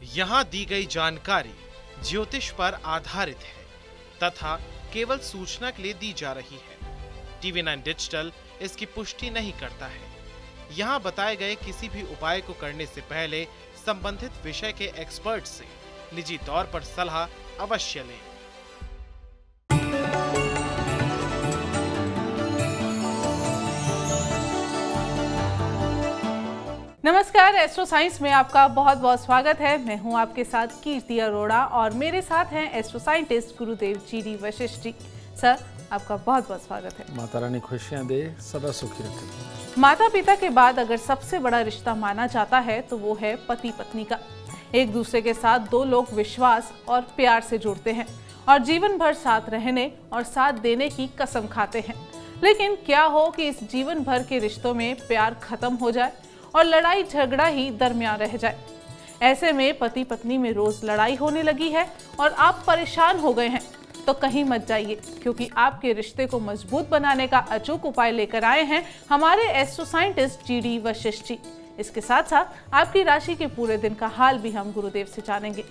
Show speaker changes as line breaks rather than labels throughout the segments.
यहाँ दी गई जानकारी ज्योतिष पर आधारित है तथा केवल सूचना के लिए दी जा रही है। TV9 डिजिटल इसकी पुष्टि नहीं करता है। यहाँ बताए गए किसी भी उपाय को करने से पहले संबंधित विषय के एक्सपर्ट से निजी तौर पर सलाह अवश्य लें।
नमस्कार, एस्ट्रो साइंस में आपका बहुत बहुत स्वागत है। मैं हूं आपके साथ कीर्ति अरोड़ा और मेरे साथ हैं एस्ट्रो साइंटिस्ट गुरुदेव जी वशिष्ठ जी। सर, आपका बहुत बहुत स्वागत है।
माता रानी खुशियां दे, सदा सुखी रखे।
माता पिता के बाद अगर सबसे बड़ा रिश्ता माना जाता है तो वो है पति पत्नी का। एक दूसरे के साथ दो लोग विश्वास और प्यार से जुड़ते हैं और जीवन भर साथ रहने और साथ देने की कसम खाते हैं। लेकिन क्या हो कि इस जीवन भर के रिश्तों में प्यार खत्म हो जाए और लड़ाई झगड़ा ही दरमियान रह जाए। ऐसे में पति पत्नी में रोज लड़ाई होने लगी है और आप परेशान हो गए हैं, तो कहीं मत जाइए, क्योंकि आपके रिश्ते को मजबूत बनाने का अचूक उपाय लेकर आए हैं हमारे एस्ट्रो साइंटिस्ट जी वशिष्ठ जी। इसके साथ साथ आपकी राशि के पूरे दिन का हाल भी हम गुरुदेव से जानेंगे।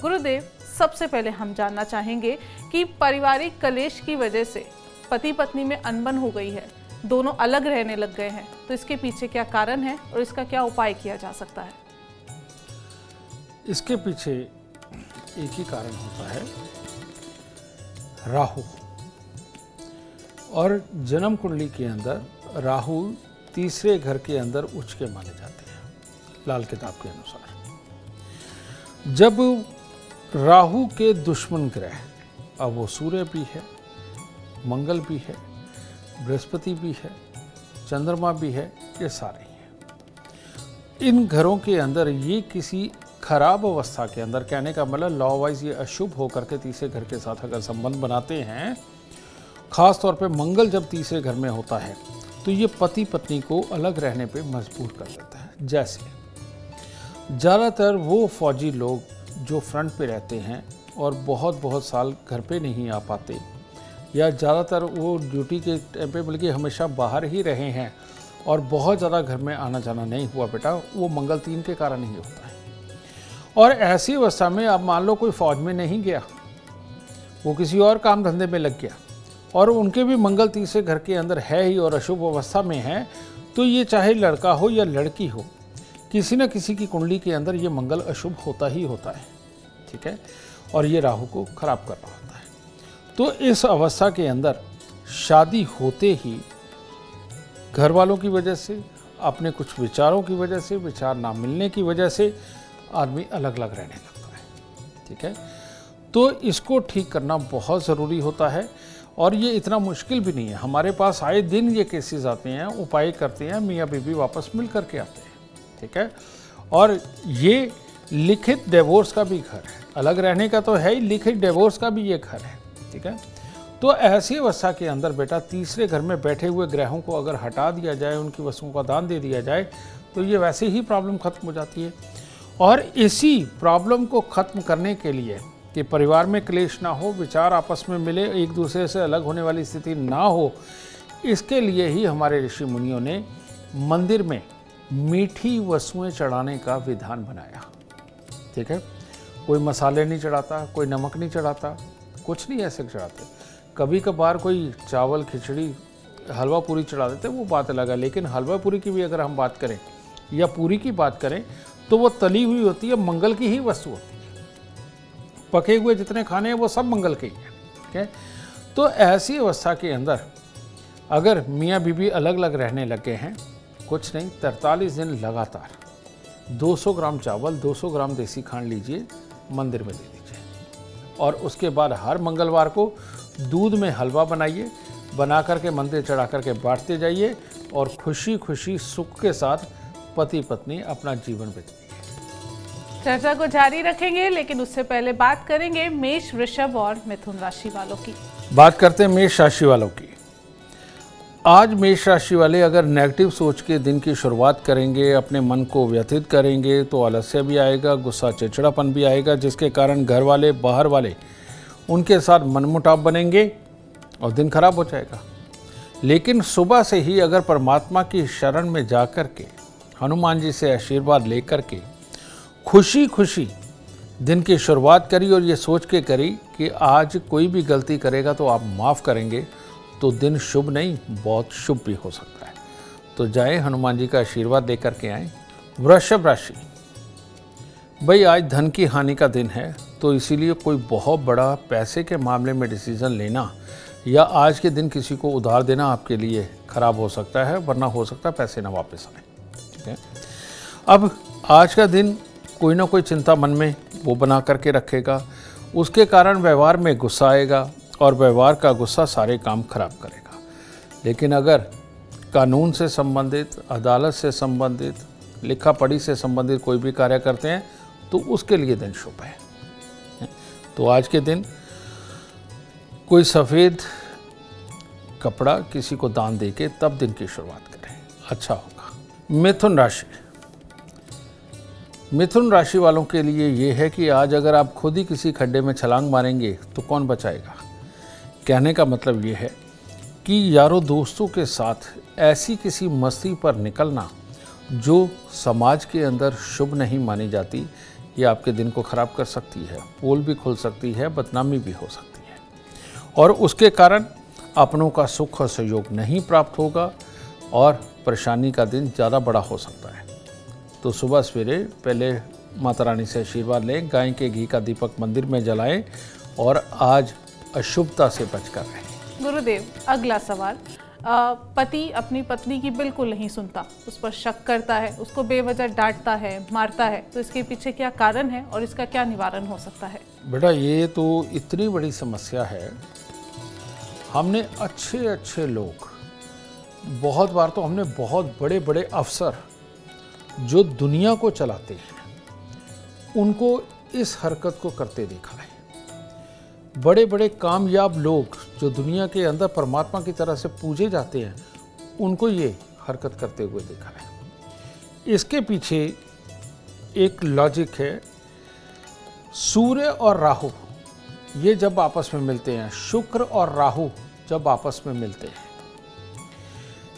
गुरुदेव, सबसे पहले हम जानना चाहेंगे कि पारिवारिक कलेश की वजह से पति पत्नी में अनबन हो गई है, दोनों अलग रहने लग गए हैं, तो इसके पीछे क्या कारण है और इसका क्या उपाय किया जा सकता है?
इसके पीछे एक ही कारण होता है, राहु। और जन्म कुंडली के अंदर राहु तीसरे घर के अंदर उच्च के माने जाते हैं, लाल किताब के अनुसार। जब राहु के दुश्मन ग्रह, अब वो सूर्य भी है, मंगल भी है, बृहस्पति भी है, चंद्रमा भी है, ये सारे ही हैं। इन घरों के अंदर ये किसी खराब अवस्था के अंदर, कहने का मतलब लॉ वाइज ये अशुभ होकर के तीसरे घर के साथ अगर संबंध बनाते हैं, खास तौर पे मंगल जब तीसरे घर में होता है तो ये पति पत्नी को अलग रहने पे मजबूर कर देता है। जैसे ज़्यादातर वो फौजी लोग जो फ्रंट पे रहते हैं और बहुत साल घर पे नहीं आ पाते, या ज़्यादातर वो ड्यूटी के टाइम पे बल्कि हमेशा बाहर ही रहे हैं और बहुत ज़्यादा घर में आना जाना नहीं हुआ बेटा, वो मंगल 3 के कारण ही होता है। और ऐसी अवस्था में अब मान लो कोई फौज में नहीं गया, वो किसी और काम धंधे में लग गया और उनके भी मंगल तीसरे घर के अंदर है ही और अशुभ अवस्था में है, तो ये चाहे लड़का हो या लड़की हो, किसी न किसी की कुंडली के अंदर ये मंगल अशुभ होता ही होता है, ठीक है। और ये राहु को खराब कर रहा होता है। तो इस अवस्था के अंदर शादी होते ही घर वालों की वजह से, अपने कुछ विचारों की वजह से, विचार ना मिलने की वजह से आदमी अलग अलग रहने लगता है, ठीक है। तो इसको ठीक करना बहुत ज़रूरी होता है और ये इतना मुश्किल भी नहीं है। हमारे पास आए दिन ये केसेस आते हैं, उपाय करते हैं, मियाँ बीवी वापस मिल करके आते हैं, ठीक है। और ये लिखित डिवोर्स का भी घर है, अलग रहने का तो है ही, लिखित डिवोर्स का भी ये घर है, ठीक है। तो ऐसी अवस्था के अंदर बेटा तीसरे घर में बैठे हुए ग्रहों को अगर हटा दिया जाए, उनकी वस्तुओं का दान दे दिया जाए, तो ये वैसे ही प्रॉब्लम खत्म हो जाती है। और इसी प्रॉब्लम को खत्म करने के लिए कि परिवार में क्लेश ना हो, विचार आपस में मिले, एक दूसरे से अलग होने वाली स्थिति ना हो, इसके लिए ही हमारे ऋषि मुनियों ने मंदिर में मीठी वस्तुएं चढ़ाने का विधान बनाया, ठीक है। कोई मसाले नहीं चढ़ाता, कोई नमक नहीं चढ़ाता, कुछ नहीं ऐसे चढ़ाते। कभी कभार कोई चावल, खिचड़ी, हलवा पूरी चढ़ा देते, वो बात अलग है। लेकिन हलवा पूरी की भी अगर हम बात करें या पूरी की बात करें तो वो तली हुई होती है, मंगल की ही वस्तु होती है। पके हुए जितने खाने हैं वो सब मंगल के ही हैं, ठीक है। तो ऐसी अवस्था के अंदर अगर मियाँ बीवी अलग अलग रहने लगे हैं, कुछ नहीं 43 दिन लगातार 200 ग्राम चावल, 200 ग्राम देसी खांड लीजिए, मंदिर में दे दीजिए। और उसके बाद हर मंगलवार को दूध में हलवा बनाइए, बना करके मंदिर चढ़ा करके बांटते जाइए और खुशी खुशी सुख के साथ पति पत्नी अपना जीवन बिताइए।
चर्चा को जारी रखेंगे, लेकिन उससे पहले बात करेंगे मेष, वृषभ और मिथुन राशि वालों की।
बात करते हैं मेष राशि वालों की। आज मेष राशि वाले अगर नेगेटिव सोच के दिन की शुरुआत करेंगे, अपने मन को व्यथित करेंगे, तो आलस्य भी आएगा, गुस्सा चिड़चिड़ापन भी आएगा, जिसके कारण घर वाले, बाहर वाले उनके साथ मनमुटाव बनेंगे और दिन खराब हो जाएगा। लेकिन सुबह से ही अगर परमात्मा की शरण में जा कर के, हनुमान जी से आशीर्वाद लेकर के खुशी खुशी दिन की शुरुआत करी और ये सोच के करी कि आज कोई भी गलती करेगा तो आप माफ़ करेंगे, तो दिन शुभ नहीं बहुत शुभ भी हो सकता है। तो जाएं हनुमान जी का आशीर्वाद लेकर के आएँ। वृषभ राशि, भाई आज धन की हानि का दिन है, तो इसीलिए कोई बहुत बड़ा पैसे के मामले में डिसीज़न लेना या आज के दिन किसी को उधार देना आपके लिए खराब हो सकता है, वरना हो सकता है पैसे ना वापस आए। ठीक है, अब आज का दिन कोई ना कोई चिंता मन में वो बना करके रखेगा, उसके कारण व्यवहार में गुस्सा आएगा और व्यवहार का गुस्सा सारे काम खराब करेगा। लेकिन अगर कानून से संबंधित, अदालत से संबंधित, लिखा पढ़ी से संबंधित कोई भी कार्य करते हैं तो उसके लिए दिन शुभ है। तो आज के दिन कोई सफ़ेद कपड़ा किसी को दान देके तब दिन की शुरुआत करें, अच्छा होगा। मिथुन राशि, मिथुन राशि वालों के लिए ये है कि आज अगर आप खुद ही किसी खड्डे में छलांग मारेंगे तो कौन बचाएगा। कहने का मतलब ये है कि यारों दोस्तों के साथ ऐसी किसी मस्ती पर निकलना जो समाज के अंदर शुभ नहीं मानी जाती, ये आपके दिन को खराब कर सकती है, पोल भी खुल सकती है, बदनामी भी हो सकती है और उसके कारण अपनों का सुख और सहयोग नहीं प्राप्त होगा और परेशानी का दिन ज़्यादा बड़ा हो सकता है। तो सुबह सवेरे पहले माता रानी से आशीर्वाद लें, गाय के घी का दीपक मंदिर में जलाएं और आज अशुभता से बचकर रहें।
गुरुदेव, अगला सवाल, पति अपनी पत्नी की बिल्कुल नहीं सुनता, उस पर शक करता है, उसको बेवजह डांटता है, मारता है, तो इसके पीछे क्या कारण है और इसका क्या निवारण हो सकता है?
बेटा ये तो इतनी बड़ी समस्या है। हमने अच्छे अच्छे लोग, बहुत बार तो हमने बहुत बड़े बड़े अफसर जो दुनिया को चलाते हैं उनको इस हरकत को करते देखा है। बड़े बड़े कामयाब लोग जो दुनिया के अंदर परमात्मा की तरह से पूजे जाते हैं उनको ये हरकत करते हुए देखा है। इसके पीछे एक लॉजिक है। सूर्य और राहु ये जब आपस में मिलते हैं, शुक्र और राहु जब आपस में मिलते हैं,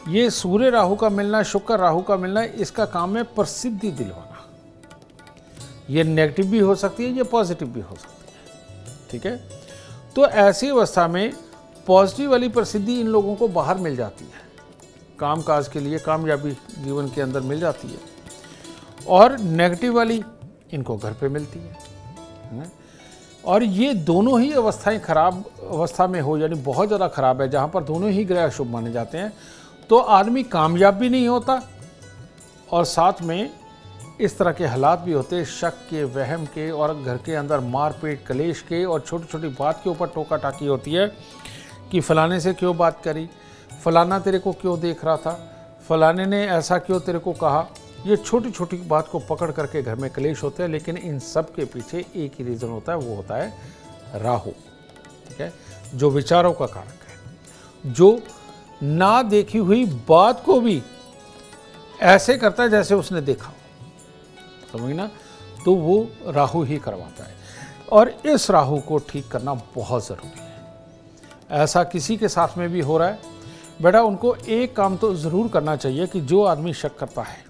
ये सूर्य राहु का मिलना, शुक्र राहु का मिलना, इसका काम है प्रसिद्धि दिलवाना। ये नेगेटिव भी हो सकती है, ये पॉजिटिव भी हो सकती है। ठीक है, तो ऐसी अवस्था में पॉजिटिव वाली प्रसिद्धि इन लोगों को बाहर मिल जाती है, काम काज के लिए कामयाबी जीवन के अंदर मिल जाती है, और नेगेटिव वाली इनको घर पे मिलती है। और ये दोनों ही अवस्थाएं खराब अवस्था में हो, यानी बहुत ज़्यादा खराब है, जहाँ पर दोनों ही ग्रह शुभ माने जाते हैं, तो आदमी कामयाब भी नहीं होता और साथ में इस तरह के हालात भी होते हैं, शक के, वहम के, और घर के अंदर मारपीट, कलेश के, और छोटी छोटी बात के ऊपर टोका टाकी होती है कि फलाने से क्यों बात करी, फलाना तेरे को क्यों देख रहा था, फलाने ने ऐसा क्यों तेरे को कहा। ये छोटी छोटी बात को पकड़ करके घर में कलेश होते हैं, लेकिन इन सब के पीछे एक ही रीज़न होता है, वो होता है राहु। ठीक है, जो विचारों का कारक है, जो ना देखी हुई बात को भी ऐसे करता है जैसे उसने देखा, समझना, तो वो राहु ही करवाता है। और इस राहु को ठीक करना बहुत ज़रूरी है। ऐसा किसी के साथ में भी हो रहा है, बेटा उनको एक काम तो ज़रूर करना चाहिए कि जो आदमी शक करता है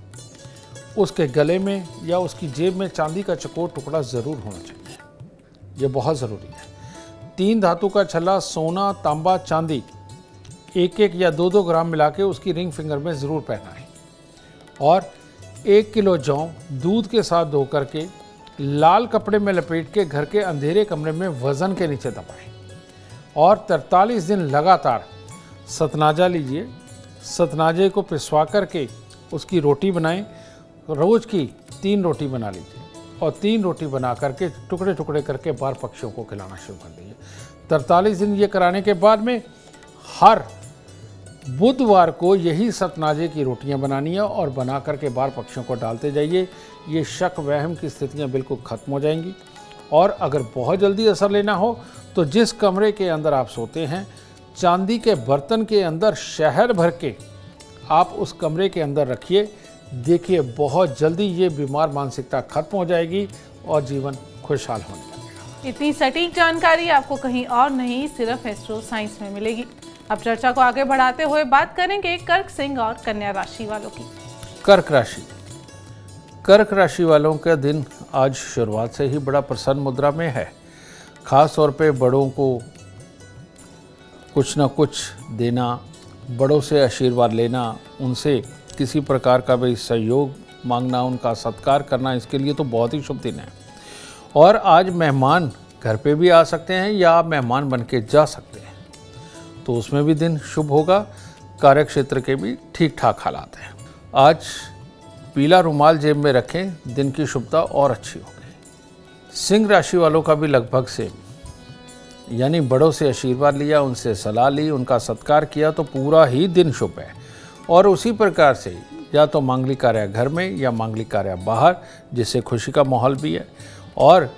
उसके गले में या उसकी जेब में चांदी का चकोर टुकड़ा ज़रूर होना चाहिए। ये बहुत ज़रूरी है। 3 धातु का छल्ला, सोना, तांबा, चांदी, 1-1 या 2-2 ग्राम मिला के उसकी रिंग फिंगर में ज़रूर पहनाएं, और 1 किलो जौ दूध के साथ धो करके लाल कपड़े में लपेट के घर के अंधेरे कमरे में वज़न के नीचे दबाएं, और 43 दिन लगातार सतनाजा लीजिए। सतनाजे को पिसवा करके उसकी रोटी बनाएं। रोज़ की 3 रोटी बना लीजिए और 3 रोटी बना करके टुकड़े टुकड़े करके बाहर पक्षियों को खिलाना शुरू कर दीजिए। 43 दिन ये कराने के बाद में हर बुधवार को यही सतनाजे की रोटियां बनानी है और बना करके बाहर पक्षियों को डालते जाइए। ये शक वहम की स्थितियां बिल्कुल ख़त्म हो जाएंगी। और अगर बहुत जल्दी असर लेना हो तो जिस कमरे के अंदर आप सोते हैं, चांदी के बर्तन के अंदर शहद भर के आप उस कमरे के अंदर रखिए। देखिए बहुत जल्दी ये बीमार मानसिकता खत्म हो जाएगी और जीवन खुशहाल होने लगेगा।
इतनी सटीक जानकारी आपको कहीं और नहीं, सिर्फ एस्ट्रो साइंस में मिलेगी। अब चर्चा को आगे बढ़ाते हुए बात करेंगे कर्क, सिंह और कन्या राशि वालों की।
कर्क राशि, कर्क राशि वालों का दिन आज शुरुआत से ही बड़ा प्रसन्न मुद्रा में है। ख़ास तौर पे बड़ों को कुछ ना कुछ देना, बड़ों से आशीर्वाद लेना, उनसे किसी प्रकार का भी सहयोग मांगना, उनका सत्कार करना, इसके लिए तो बहुत ही शुभ दिन है। और आज मेहमान घर पे भी आ सकते हैं या आप मेहमान बन के जा सकते हैं, तो उसमें भी दिन शुभ होगा। कार्य क्षेत्र के भी ठीक ठाक हालात हैं। आज पीला रुमाल जेब में रखें, दिन की शुभता और अच्छी होगी। सिंह राशि वालों का भी लगभग सेम, यानी बड़ों से आशीर्वाद लिया, उनसे सलाह ली, उनका सत्कार किया तो पूरा ही दिन शुभ है। और उसी प्रकार से या तो मांगलिक कार्य घर में या मांगलिक कार्य बाहर, जिससे खुशी का माहौल भी है। और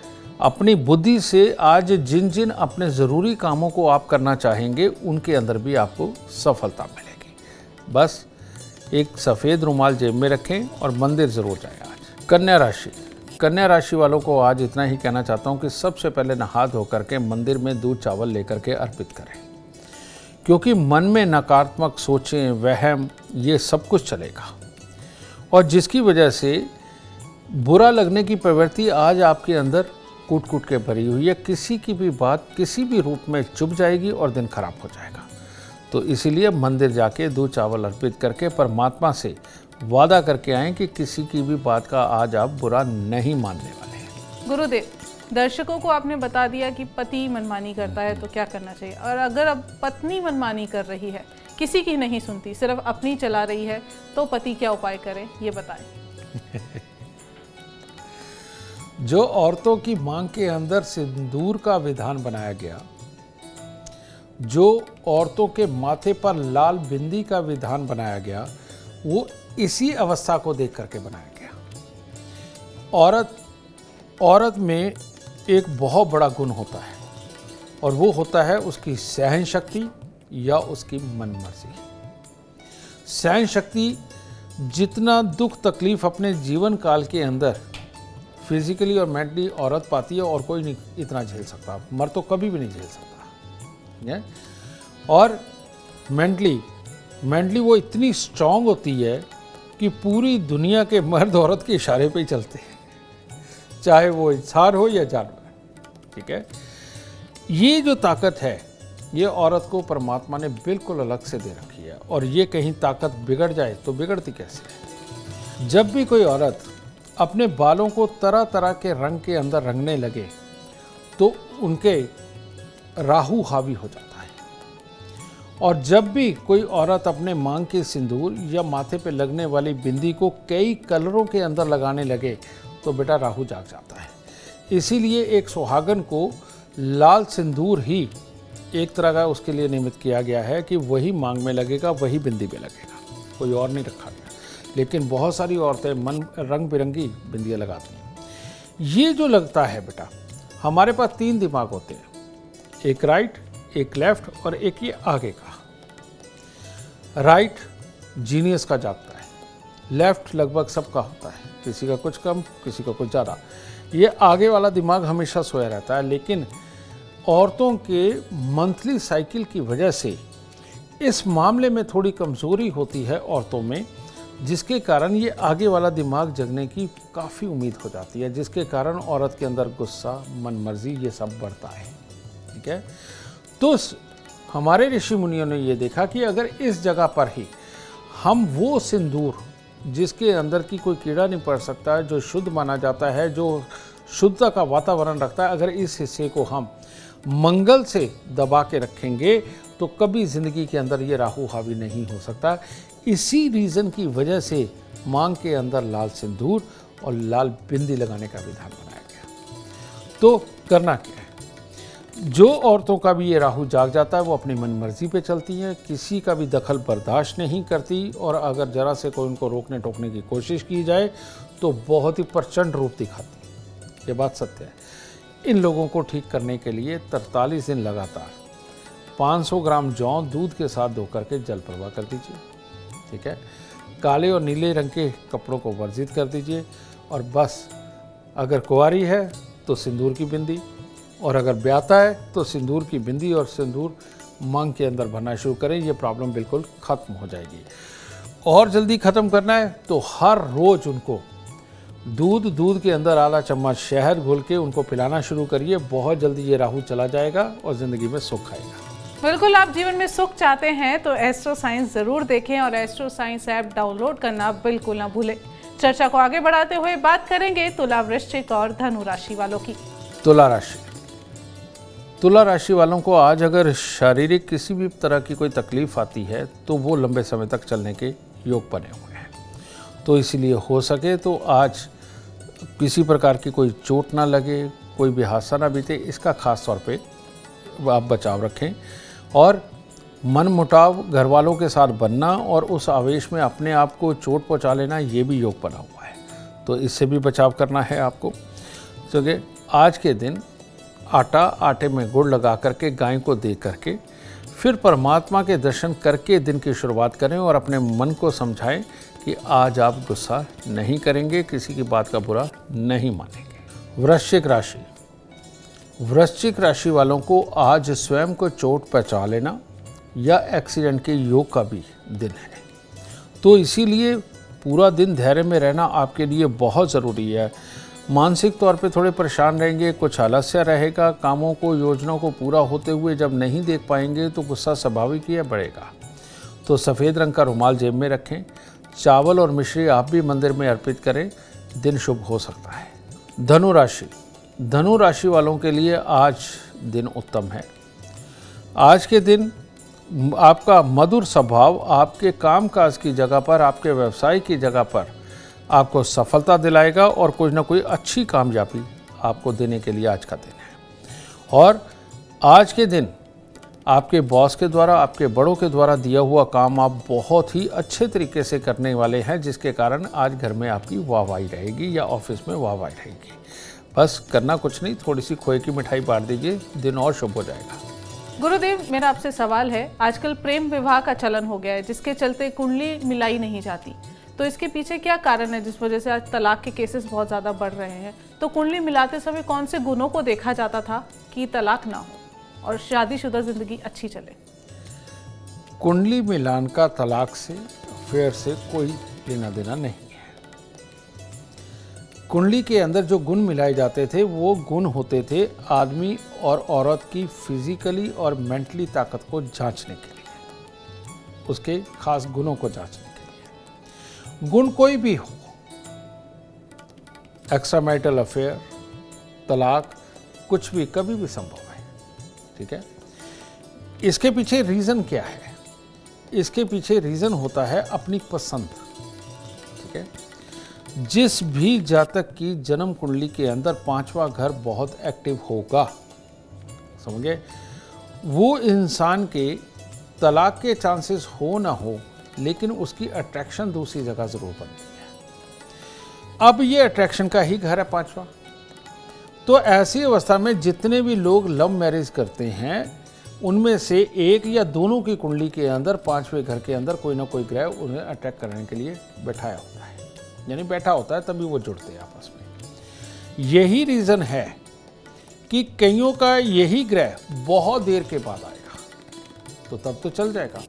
अपनी बुद्धि से आज जिन जिन अपने ज़रूरी कामों को आप करना चाहेंगे उनके अंदर भी आपको सफलता मिलेगी। बस एक सफ़ेद रुमाल जेब में रखें और मंदिर ज़रूर जाएं। आज कन्या राशि वालों को आज इतना ही कहना चाहता हूं कि सबसे पहले नहा धो करके मंदिर में दूध चावल लेकर के अर्पित करें, क्योंकि मन में नकारात्मक सोचें, वहम, ये सब कुछ चलेगा और जिसकी वजह से बुरा लगने की प्रवृत्ति आज आपके अंदर कूट कूट के भरी हुई है। किसी की भी बात किसी भी रूप में चुभ जाएगी और दिन खराब हो जाएगा। तो इसीलिए मंदिर जाके दूध चावल अर्पित करके परमात्मा से वादा करके आएं कि किसी की भी बात का आज आप बुरा नहीं मानने वाले हैं।
गुरुदेव, दर्शकों को आपने बता दिया कि पति मनमानी करता है तो क्या करना चाहिए, और अगर अब पत्नी मनमानी कर रही है, किसी की नहीं सुनती, सिर्फ अपनी चला रही है, तो पति क्या उपाय करे, ये बताएं।
जो औरतों की मांग के अंदर सिंदूर का विधान बनाया गया, जो औरतों के माथे पर लाल बिंदी का विधान बनाया गया, वो इसी अवस्था को देख करके बनाया गया। औरत में एक बहुत बड़ा गुण होता है और वो होता है उसकी सहन शक्ति या उसकी मनमर्जी। सहन शक्ति, जितना दुख तकलीफ अपने जीवन काल के अंदर फिजिकली और मेंटली औरत पाती है और कोई नहीं इतना झेल सकता, मर्द तो कभी भी नहीं झेल सकता। और मेंटली वो इतनी स्ट्रांग होती है कि पूरी दुनिया के मर्द औरत के इशारे पे ही चलते हैं, चाहे वो इंसान हो या जानवर। ठीक है, ये जो ताकत है ये औरत को परमात्मा ने बिल्कुल अलग से दे रखी है। और ये कहीं ताकत बिगड़ जाए तो बिगड़ती कैसे है। जब भी कोई औरत अपने बालों को तरह तरह के रंग के अंदर रंगने लगे तो उनके राहु हावी हो जाता है। और जब भी कोई औरत अपने मांग के सिंदूर या माथे पे लगने वाली बिंदी को कई कलरों के अंदर लगाने लगे तो बेटा राहु जाग जाता है। इसीलिए एक सुहागन को लाल सिंदूर ही एक तरह का उसके लिए निमित्त किया गया है कि वही मांग में लगेगा, वही बिंदी में लगेगा, कोई और नहीं रखा गया। लेकिन बहुत सारी औरतें रंग बिरंगी बिंदियाँ लगाती हैं। ये जो लगता है बेटा, हमारे पास 3 दिमाग होते हैं, एक राइट, एक लेफ्ट और एक ये आगे का। राइट जीनियस का जागता है, लेफ्ट लगभग सबका होता है, किसी का कुछ कम, किसी का कुछ ज़्यादा। ये आगे वाला दिमाग हमेशा सोया रहता है। लेकिन औरतों के मंथली साइकिल की वजह से इस मामले में थोड़ी कमज़ोरी होती है औरतों में, जिसके कारण ये आगे वाला दिमाग जगने की काफ़ी उम्मीद हो जाती है, जिसके कारण औरत के अंदर गुस्सा, मनमर्जी, ये सब बढ़ता है। ठीक है, तो हमारे ऋषि मुनियों ने ये देखा कि अगर इस जगह पर ही हम वो सिंदूर जिसके अंदर की कोई कीड़ा नहीं पड़ सकता है, जो शुद्ध माना जाता है, जो शुद्धता का वातावरण रखता है, अगर इस हिस्से को हम मंगल से दबा के रखेंगे तो कभी ज़िंदगी के अंदर ये राहु हावी नहीं हो सकता। इसी रीज़न की वजह से मांग के अंदर लाल सिंदूर और लाल बिंदी लगाने का विधान बनाया गया। तो करना क्या है, जो औरतों का भी ये राहु जाग जाता है वो अपनी मनमर्जी पे चलती हैं, किसी का भी दखल बर्दाश्त नहीं करती, और अगर जरा से कोई उनको रोकने टोकने की कोशिश की जाए तो बहुत ही प्रचंड रूप दिखाती है। ये बात सत्य है। इन लोगों को ठीक करने के लिए 43 दिन लगातार 500 ग्राम जौ दूध के साथ धो करके जल प्रवाह कर दीजिए। ठीक है, काले और नीले रंग के कपड़ों को वर्जित कर दीजिए, और बस अगर कुंवारी है तो सिंदूर की बिंदी, और अगर ब्याता है तो सिंदूर की बिंदी और सिंदूर मांग के अंदर भरना शुरू करें। ये प्रॉब्लम बिल्कुल ख़त्म हो जाएगी। और जल्दी ख़त्म करना है तो हर रोज़ उनको दूध के अंदर आधा चम्मच शहद घोल के उनको पिलाना शुरू करिए। बहुत जल्दी ये राहु चला जाएगा और ज़िंदगी में सुख आएगा।
बिल्कुल, आप जीवन में सुख चाहते हैं तो एस्ट्रो साइंस ज़रूर देखें और एस्ट्रो साइंस ऐप डाउनलोड करना बिल्कुल ना भूलें। चर्चा को आगे बढ़ाते हुए बात करेंगे तुला, वृश्चिक और धनु राशि वालों की।
तुला राशि वालों को आज अगर शारीरिक किसी भी तरह की कोई तकलीफ आती है तो वो लंबे समय तक चलने के योग बने हुए हैं। तो इसीलिए हो सके तो आज किसी प्रकार की कोई चोट ना लगे, कोई भी हादसा ना बीते, इसका खास तौर पे आप बचाव रखें। और मन मुटाव घर वालों के साथ बनना और उस आवेश में अपने आप को चोट पहुंचा लेना, ये भी योग बना हुआ है, तो इससे भी बचाव करना है आपको। क्योंकि आज के दिन आटे में गुड़ लगा करके गाय को दे करके फिर परमात्मा के दर्शन करके दिन की शुरुआत करें और अपने मन को समझाएं कि आज आप गुस्सा नहीं करेंगे, किसी की बात का बुरा नहीं मानेंगे। वृश्चिक राशि वालों को आज स्वयं को चोट पहुंचा लेना या एक्सीडेंट के योग का भी दिन है, तो इसीलिए पूरा दिन धैर्य में रहना आपके लिए बहुत ज़रूरी है। मानसिक तौर पे थोड़े परेशान रहेंगे, कुछ आलस्य रहेगा, कामों को योजनाओं को पूरा होते हुए जब नहीं देख पाएंगे तो गुस्सा स्वाभाविक ही बढ़ेगा। तो सफ़ेद रंग का रुमाल जेब में रखें, चावल और मिश्री आप भी मंदिर में अर्पित करें, दिन शुभ हो सकता है। धनु राशि वालों के लिए आज दिन उत्तम है। आज के दिन आपका मधुर स्वभाव आपके कामकाज की जगह पर, आपके व्यवसाय की जगह पर आपको सफलता दिलाएगा और कुछ ना कोई अच्छी कामयाबी आपको देने के लिए आज का दिन है। और आज के दिन आपके बॉस के द्वारा, आपके बड़ों के द्वारा दिया हुआ काम आप बहुत ही अच्छे तरीके से करने वाले हैं, जिसके कारण आज घर में आपकी वाहवाही रहेगी या ऑफिस में वाहवाही रहेगी। बस करना कुछ नहीं, थोड़ी सी खोए की मिठाई बांट दीजिए, दिन और शुभ हो जाएगा।
गुरुदेव, मेरा आपसे सवाल है, आजकल प्रेम विवाह का चलन हो गया है, जिसके चलते कुंडली मिलाई नहीं जाती, तो इसके पीछे क्या कारण है जिस वजह से आज तलाक के केसेस बहुत ज़्यादा बढ़ रहे हैं? तो कुंडली मिलाते समय कौन से गुणों को देखा जाता था कि तलाक ना हो और शादीशुदा जिंदगी अच्छी चले?
कुंडली मिलान का तलाक से, अफेयर से कोई लेना देना नहीं है। कुंडली के अंदर जो गुण मिलाए जाते थे वो गुण होते थे आदमी और औरत की फिजिकली और मेंटली ताकत को जांचने के लिए, उसके खास गुणों को जांचने के लिए। गुण कोई भी हो, एक्स्ट्रामैरिटल अफेयर, तलाक, कुछ भी कभी भी संभव है। ठीक है, इसके पीछे रीज़न क्या है? इसके पीछे रीज़न होता है अपनी पसंद। ठीक है, जिस भी जातक की जन्म कुंडली के अंदर 5वां घर बहुत एक्टिव होगा, समझे, वो इंसान के तलाक के चांसेस हो ना हो, लेकिन उसकी अट्रैक्शन दूसरी जगह जरूर बनती है। अब ये अट्रैक्शन का ही घर है 5वां। तो ऐसी अवस्था में जितने भी लोग लव मैरिज करते हैं, उनमें से एक या दोनों की कुंडली के अंदर 5वें घर के अंदर कोई ना कोई ग्रह उन्हें अट्रैक्ट करने के लिए बैठाया होता है, यानी बैठा होता है, तभी वो जुड़ते हैं आपस में। यही रीज़न है कि कईयों का यही ग्रह बहुत देर के बाद आएगा, तो तब तो चल जाएगा,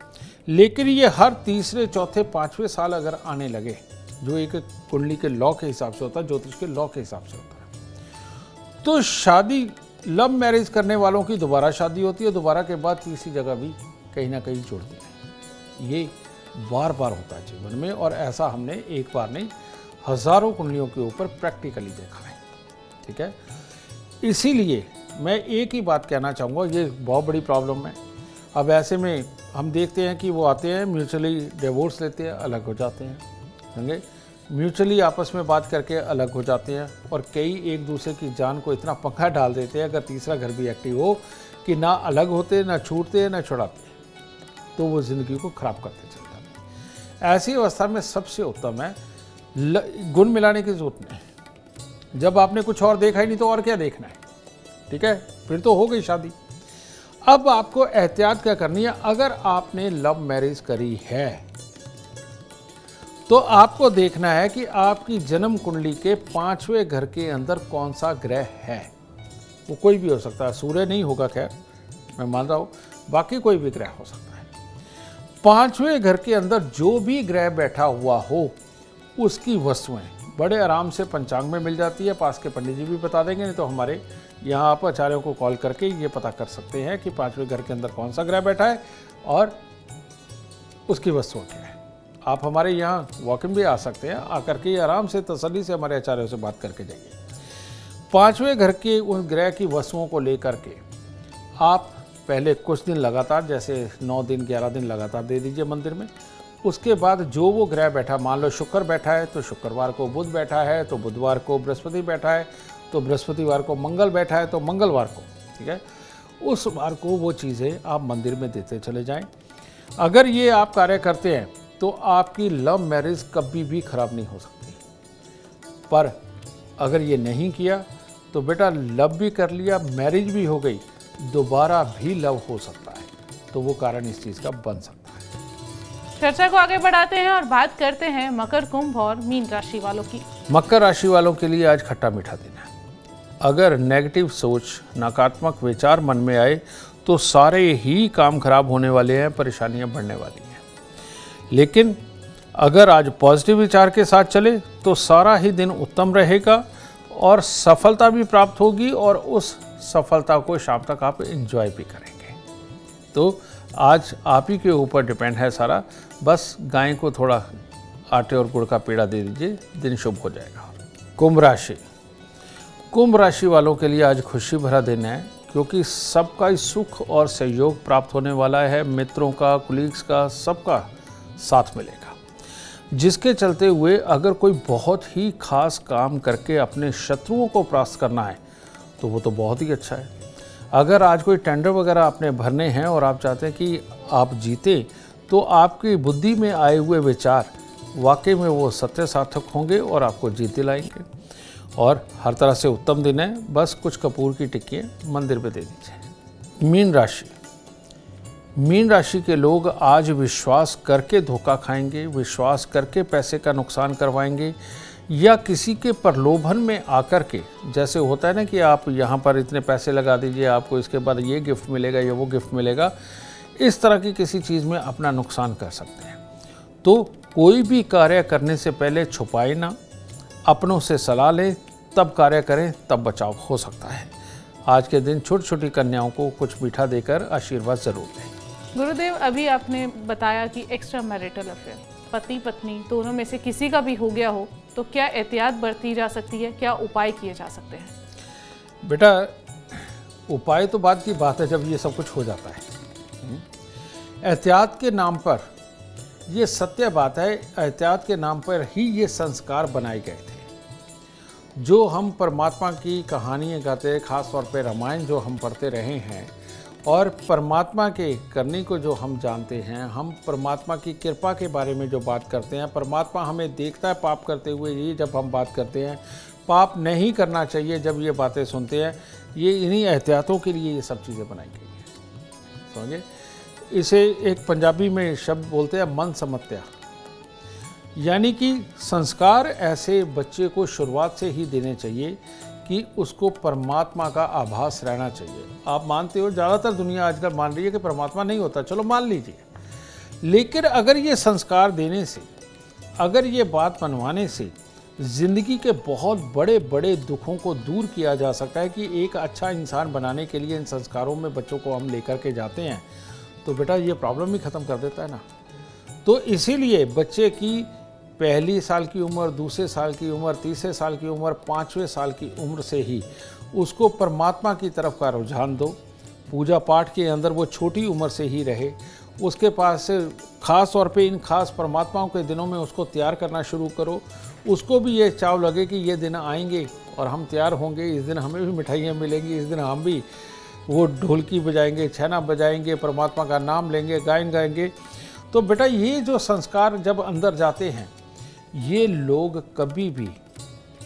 लेकिन ये हर तीसरे, चौथे, 5वें साल अगर आने लगे, जो एक कुंडली के लॉ के हिसाब से होता है, ज्योतिष के लॉ के हिसाब से होता है, तो शादी, लव मैरिज करने वालों की दोबारा शादी होती है, दोबारा के बाद तीसरी जगह भी कहीं ना कहीं जुड़ती है। ये बार बार होता है जीवन में, और ऐसा हमने एक बार नहीं, हजारों कुंडलियों के ऊपर प्रैक्टिकली देखा है। ठीक है, इसीलिए मैं एक ही बात कहना चाहूँगा, ये बहुत बड़ी प्रॉब्लम है। अब ऐसे में हम देखते हैं कि वो आते हैं, म्यूचुअली डिवोर्स लेते हैं, अलग हो जाते हैं, समझे, म्यूचुअली आपस में बात करके अलग हो जाते हैं, और कई एक दूसरे की जान को इतना पंखा डाल देते हैं, अगर तीसरा घर भी एक्टिव हो, कि ना अलग होते, ना छूटते, ना छुड़ाते, तो वो ज़िंदगी को ख़राब करते चले जाते हैं। ऐसी अवस्था में सबसे उत्तम है गुण मिलाने की जरूरत नहीं। जब आपने कुछ और देखा ही नहीं तो और क्या देखना है? ठीक है, फिर तो हो गई शादी। अब आपको एहतियात क्या करनी है? अगर आपने लव मैरिज करी है तो आपको देखना है कि आपकी जन्म कुंडली के 5वें घर के अंदर कौन सा ग्रह है। वो कोई भी हो सकता है, सूर्य नहीं होगा, खैर मैं मान रहा हूँ, बाकी कोई भी ग्रह हो सकता है। 5वें घर के अंदर जो भी ग्रह बैठा हुआ हो, उसकी वस्तुएं बड़े आराम से पंचांग में मिल जाती है, पास के पंडित जी भी बता देंगे, नहीं तो हमारे यहाँ आप आचार्यों को कॉल करके ये पता कर सकते हैं कि 5वें घर के अंदर कौन सा ग्रह बैठा है और उसकी वस्तुओं क्या है। आप हमारे यहाँ वॉकिंग भी आ सकते हैं, आकर के आराम से तसल्ली से हमारे आचार्यों से बात करके जाइए। 5वें घर के उन ग्रह की वस्तुओं को लेकर के आप पहले कुछ दिन लगातार, जैसे 9 दिन 11 दिन लगातार दे दीजिए मंदिर में। उसके बाद जो वो ग्रह बैठा, मान लो शुक्र बैठा है तो शुक्रवार को बुध बैठा है, तो बुधवार को बृहस्पति बैठा है, तो बृहस्पतिवार को मंगल बैठा है, तो मंगलवार को, ठीक है, उस बार को वो चीज़ें आप मंदिर में देते चले जाएं। अगर ये आप कार्य करते हैं तो आपकी लव मैरिज कभी भी खराब नहीं हो सकती। पर अगर ये नहीं किया तो बेटा लव भी कर लिया, मैरिज भी हो गई, दोबारा भी लव हो सकता है, तो वो कारण इस चीज़ का बन सकता है।
चर्चा को आगे बढ़ाते हैं और बात करते हैं मकर, कुंभ और मीन राशि वालों की।
मकर राशि वालों के लिए आज खट्टा मीठा दिन है। अगर नेगेटिव सोच, नकारात्मक विचार मन में आए तो सारे ही काम खराब होने वाले हैं, परेशानियां बढ़ने वाली हैं। लेकिन अगर आज पॉजिटिव विचार के साथ चले तो सारा ही दिन उत्तम रहेगा और सफलता भी प्राप्त होगी और उस सफलता को शाम तक आप एंजॉय भी करेंगे। तो आज आप ही के ऊपर डिपेंड है सारा, बस गाय को थोड़ा आटे और गुड़ का पेड़ा दे दीजिए, दिन शुभ हो जाएगा। कुंभ राशि, कुंभ राशि वालों के लिए आज खुशी भरा दिन है, क्योंकि सबका सुख और सहयोग प्राप्त होने वाला है। मित्रों का, कुलीग्स का, सबका साथ मिलेगा, जिसके चलते हुए अगर कोई बहुत ही खास काम करके अपने शत्रुओं को परास्त करना है तो वो तो बहुत ही अच्छा है। अगर आज कोई टेंडर वगैरह आपने भरने हैं और आप चाहते हैं कि आप जीते, तो आपकी बुद्धि में आए हुए विचार वाकई में वो सत्य सार्थक होंगे और आपको जीत दिलाएंगे। और हर तरह से उत्तम दिन है, बस कुछ कपूर की टिक्कियाँ मंदिर पे दे दीजिए। मीन राशि, मीन राशि के लोग आज विश्वास करके धोखा खाएंगे, विश्वास करके पैसे का नुकसान करवाएंगे, या किसी के प्रलोभन में आकर के, जैसे होता है ना कि आप यहाँ पर इतने पैसे लगा दीजिए, आपको इसके बाद ये गिफ्ट मिलेगा या वो गिफ्ट मिलेगा, इस तरह की किसी चीज़ में अपना नुकसान कर सकते हैं। तो कोई भी कार्य करने से पहले छुपाए ना, अपनों से सलाह लें, तब कार्य करें, तब बचाव हो सकता है। आज के दिन छोटी छोटी कन्याओं को कुछ मीठा देकर आशीर्वाद जरूर दें।
गुरुदेव, अभी आपने बताया कि एक्स्ट्रा मैरिटल अफेयर, पति पत्नी दोनों में से किसी का भी हो गया हो तो क्या एहतियात बरती जा सकती है, क्या उपाय किए जा सकते हैं?
बेटा उपाय तो बाद की बात है जब ये सब कुछ हो जाता है। एहतियात के नाम पर, ये सत्य बात है, एहतियात के नाम पर ही ये संस्कार बनाए गए थे। जो हम परमात्मा की कहानियाँ गाते हैं, खास तौर पे रामायण जो हम पढ़ते रहे हैं, और परमात्मा के करने को जो हम जानते हैं, हम परमात्मा की कृपा के बारे में जो बात करते हैं, परमात्मा हमें देखता है पाप करते हुए, ये जब हम बात करते हैं, पाप नहीं करना चाहिए जब ये बातें सुनते हैं, ये इन्हीं एहतियातों के लिए ये सब चीज़ें बनाई गई हैं। समझे? इसे एक पंजाबी में शब्द बोलते हैं मन समत्या, यानी कि संस्कार ऐसे बच्चे को शुरुआत से ही देने चाहिए कि उसको परमात्मा का आभास रहना चाहिए। आप मानते हो, ज़्यादातर दुनिया आजकल मान रही है कि परमात्मा नहीं होता, चलो मान लीजिए, लेकिन अगर ये संस्कार देने से, अगर ये बात मनवाने से ज़िंदगी के बहुत बड़े बड़े दुखों को दूर किया जा सकता है कि एक अच्छा इंसान बनाने के लिए इन संस्कारों में बच्चों को हम लेकर के जाते हैं, तो बेटा ये प्रॉब्लम ही ख़त्म कर देता है ना। तो इसीलिए बच्चे की पहली साल की उम्र, दूसरे साल की उम्र, तीसरे साल की उम्र, 5वें साल की उम्र से ही उसको परमात्मा की तरफ का रुझान दो। पूजा पाठ के अंदर वो छोटी उम्र से ही रहे, उसके पास से ख़ास तौर पे इन खास परमात्माओं के दिनों में उसको तैयार करना शुरू करो। उसको भी ये चाव लगे कि ये दिन आएंगे और हम तैयार होंगे, इस दिन हमें भी मिठाइयाँ मिलेंगी, इस दिन हम भी वो ढोलकी बजाएंगे, छेना बजाएंगे, परमात्मा का नाम लेंगे, गायन गाएंगे। तो बेटा ये जो संस्कार जब अंदर जाते हैं, ये लोग कभी भी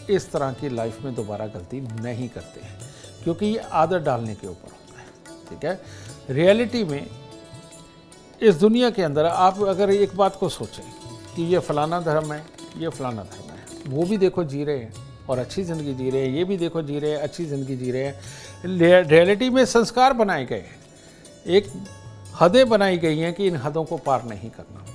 इस तरह की लाइफ में दोबारा गलती नहीं करते हैं, क्योंकि ये आदत डालने के ऊपर होता है। ठीक है, रियलिटी में इस दुनिया के अंदर आप अगर एक बात को सोचें कि ये फलाना धर्म है, ये फलाना धर्म है, वो भी देखो जी रहे हैं और अच्छी ज़िंदगी जी रहे हैं, ये भी देखो जी रहे हैं, अच्छी ज़िंदगी जी रहे हैं। रियलिटी में संस्कार बनाए गए हैं, एक हदें बनाई गई हैं कि इन हदों को पार नहीं करना।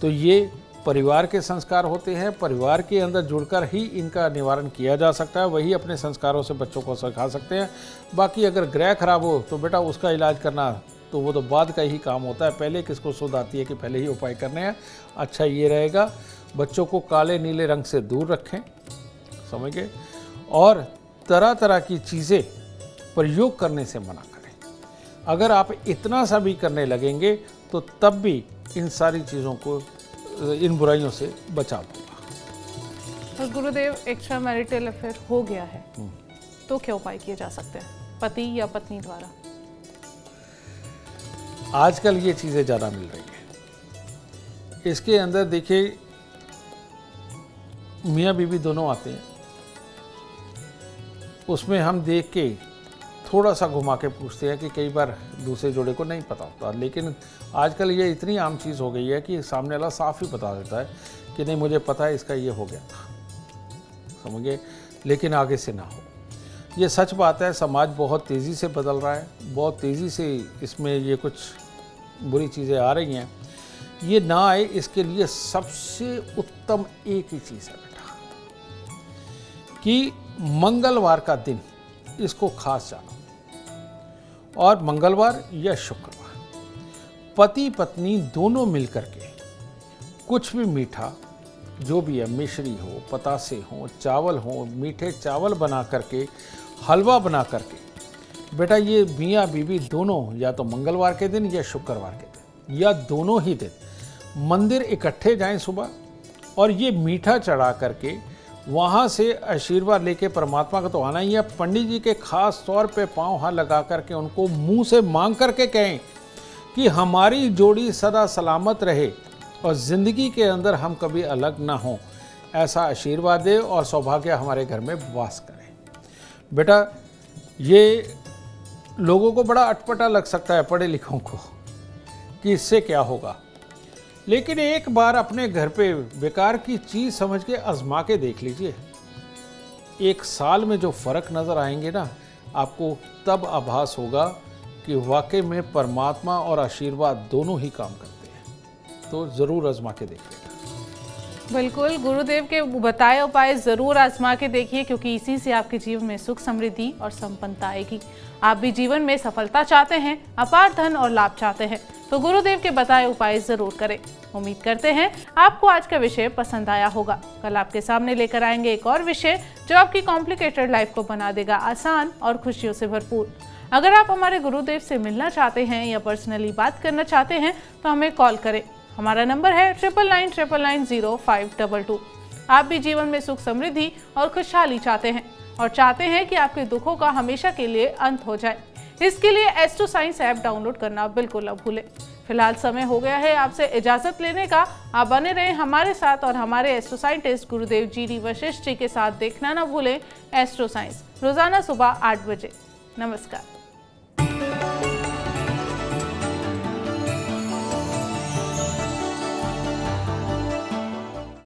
तो ये परिवार के संस्कार होते हैं, परिवार के अंदर जुड़कर ही इनका निवारण किया जा सकता है, वही अपने संस्कारों से बच्चों को सिखा सकते हैं। बाकी अगर ग्रह खराब हो तो बेटा उसका इलाज करना तो वो तो बाद का ही काम होता है, पहले किसको सुध आती है कि पहले ही उपाय करने हैं। अच्छा ये रहेगा बच्चों को काले नीले रंग से दूर रखें, समझ गए, और तरह तरह की चीज़ें प्रयोग करने से मना करें। अगर आप इतना सा भी करने लगेंगे तो तब भी इन सारी चीज़ों को, इन बुराइयों से बचाव होगा।
और गुरुदेव एक्स्ट्रा मैरिटल अफेयर हो गया है तो क्या उपाय किए जा सकते हैं पति या पत्नी द्वारा?
आजकल ये चीज़ें ज़्यादा मिल रही हैं। इसके अंदर देखिए मियाँ बीवी दोनों आते हैं, उसमें हम देख के थोड़ा सा घुमा के पूछते हैं कि कई बार दूसरे जोड़े को नहीं पता होता, लेकिन आजकल ये इतनी आम चीज़ हो गई है कि सामने वाला साफ ही बता देता है कि नहीं मुझे पता है इसका ये हो गया था, समझिए, लेकिन आगे से ना हो। ये सच बात है, समाज बहुत तेज़ी से बदल रहा है, बहुत तेज़ी से इसमें ये कुछ बुरी चीज़ें आ रही हैं। ये ना आए इसके लिए सबसे उत्तम एक ही चीज़ है बेटा कि मंगलवार का दिन इसको खास जानो, और मंगलवार या शुक्रवार पति पत्नी दोनों मिलकर के कुछ भी मीठा जो भी है, मिश्री हो, पतासे हो, चावल हो, मीठे चावल बना करके, हलवा बना करके, बेटा ये मियाँ बीवी दोनों या तो मंगलवार के दिन या शुक्रवार के दिन या दोनों ही दिन मंदिर इकट्ठे जाएं सुबह, और ये मीठा चढ़ा करके वहाँ से आशीर्वाद लेके, परमात्मा का तो आना ही है, पंडित जी के खास तौर पे पाँव हाथ लगा करके उनको मुंह से मांग करके कहें कि हमारी जोड़ी सदा सलामत रहे और ज़िंदगी के अंदर हम कभी अलग ना हों, ऐसा आशीर्वाद दे और सौभाग्य हमारे घर में वास करे। बेटा ये लोगों को बड़ा अटपटा लग सकता है पढ़े लिखों को कि इससे क्या होगा, लेकिन एक बार अपने घर पे बेकार की चीज़ समझ के आजमा के देख लीजिए। एक साल में जो फ़र्क नज़र आएंगे ना, आपको तब आभास होगा कि वाकई में परमात्मा और आशीर्वाद दोनों ही काम करते हैं। तो ज़रूर आजमा के देखिएगा।
बिल्कुल, गुरुदेव के बताए उपाय ज़रूर आजमा के देखिए, क्योंकि इसी से आपके जीवन में सुख, समृद्धि और संपन्नता आएगी। आप भी जीवन में सफलता चाहते हैं, अपार धन और लाभ चाहते हैं, तो गुरुदेव के बताए उपाय ज़रूर करें। उम्मीद करते हैं आपको आज का विषय पसंद आया होगा। कल आपके सामने लेकर आएंगे एक और विषय जो आपकी कॉम्प्लिकेटेड लाइफ को बना देगा आसान और खुशियों से भरपूर। अगर आप हमारे गुरुदेव से मिलना चाहते हैं या पर्सनली बात करना चाहते हैं तो हमें कॉल करें। हमारा नंबर है 9999900522। आप भी जीवन में सुख, समृद्धि और खुशहाली चाहते हैं और चाहते हैं कि आपके दुखों का हमेशा के लिए अंत हो जाए। इसके लिए एस्ट्रो साइंस ऐप डाउनलोड करना बिल्कुल न भूलें। फिलहाल समय हो गया है आपसे इजाजत लेने का। आप बने रहें हमारे साथ और हमारे एस्ट्रो साइंटिस्ट गुरुदेव GD वशिष्ठ जी के साथ देखना न भूलें एस्ट्रो साइंस, रोजाना सुबह 8 बजे। नमस्कार।